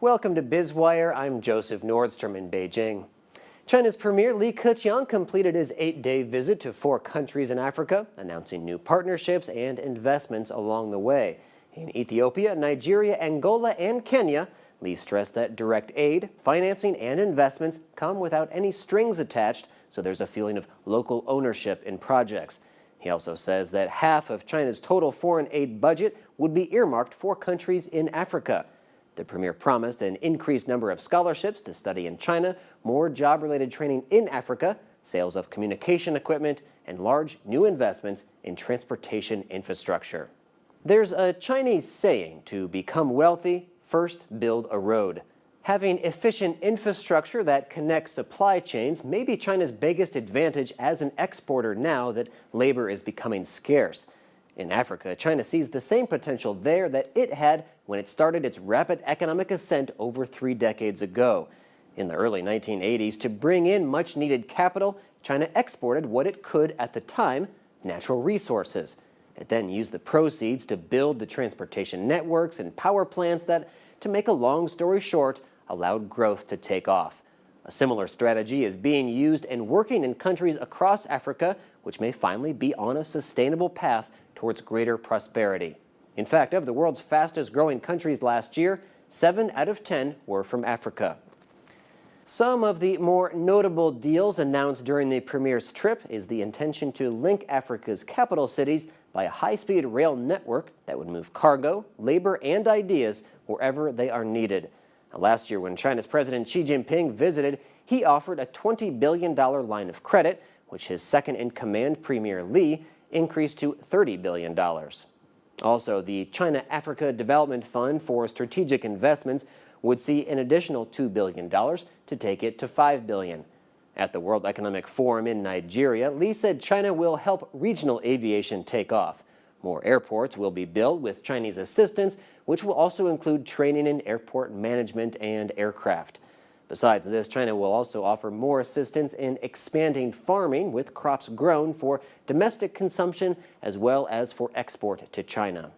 Welcome to Biz Wire. I'm Joseph Nordstrom in Beijing. China's Premier Li Keqiang completed his 8-day visit to 4 countries in Africa, announcing new partnerships and investments along the way. In Ethiopia, Nigeria, Angola, and Kenya, Li stressed that direct aid, financing, and investments come without any strings attached, so there's a feeling of local ownership in projects. He also says that half of China's total foreign aid budget would be earmarked for countries in Africa. The premier promised an increased number of scholarships to study in China, more job-related training in Africa, sales of communication equipment, and large new investments in transportation infrastructure. There's a Chinese saying, to become wealthy, first build a road. Having efficient infrastructure that connects supply chains may be China's biggest advantage as an exporter now that labor is becoming scarce. In Africa, China sees the same potential there that it had when it started its rapid economic ascent over 3 decades ago. In the early 1980s, to bring in much-needed capital, China exported what it could at the time, natural resources. It then used the proceeds to build the transportation networks and power plants that, to make a long story short, allowed growth to take off. A similar strategy is being used and working in countries across Africa, which may finally be on a sustainable path towards greater prosperity. In fact, of the world's fastest-growing countries last year, 7 out of 10 were from Africa. Some of the more notable deals announced during the premier's trip is the intention to link Africa's capital cities by a high-speed rail network that would move cargo, labor, and ideas wherever they are needed. Last year, when China's President Xi Jinping visited, he offered a $20 billion line of credit, which his second-in-command, Premier Li, increased to $30 billion. Also, the China-Africa Development Fund for Strategic Investments would see an additional $2 billion to take it to $5 billion. At the World Economic Forum in Nigeria, Li said China will help regional aviation take off. More airports will be built with Chinese assistance, which will also include training in airport management and aircraft. Besides this, China will also offer more assistance in expanding farming with crops grown for domestic consumption as well as for export to China.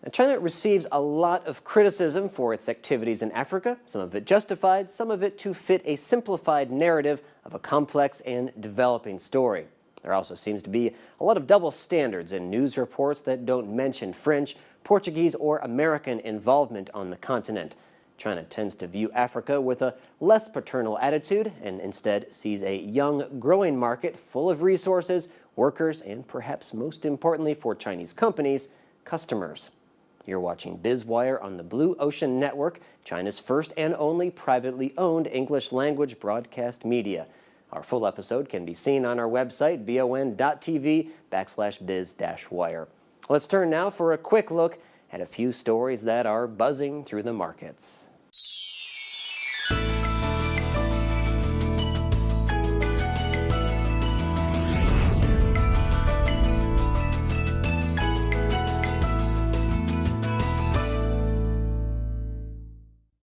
Now, China receives a lot of criticism for its activities in Africa, some of it justified, some of it to fit a simplified narrative of a complex and developing story. There also seems to be a lot of double standards in news reports that don't mention French, Portuguese, or American involvement on the continent. China tends to view Africa with a less paternal attitude and instead sees a young, growing market full of resources, workers, and perhaps most importantly for Chinese companies, customers. You're watching Biz Wire on the Blue Ocean Network, China's first and only privately owned English-language broadcast media. Our full episode can be seen on our website, BONTV/biz-wire. Let's turn now for a quick look at a few stories that are buzzing through the markets.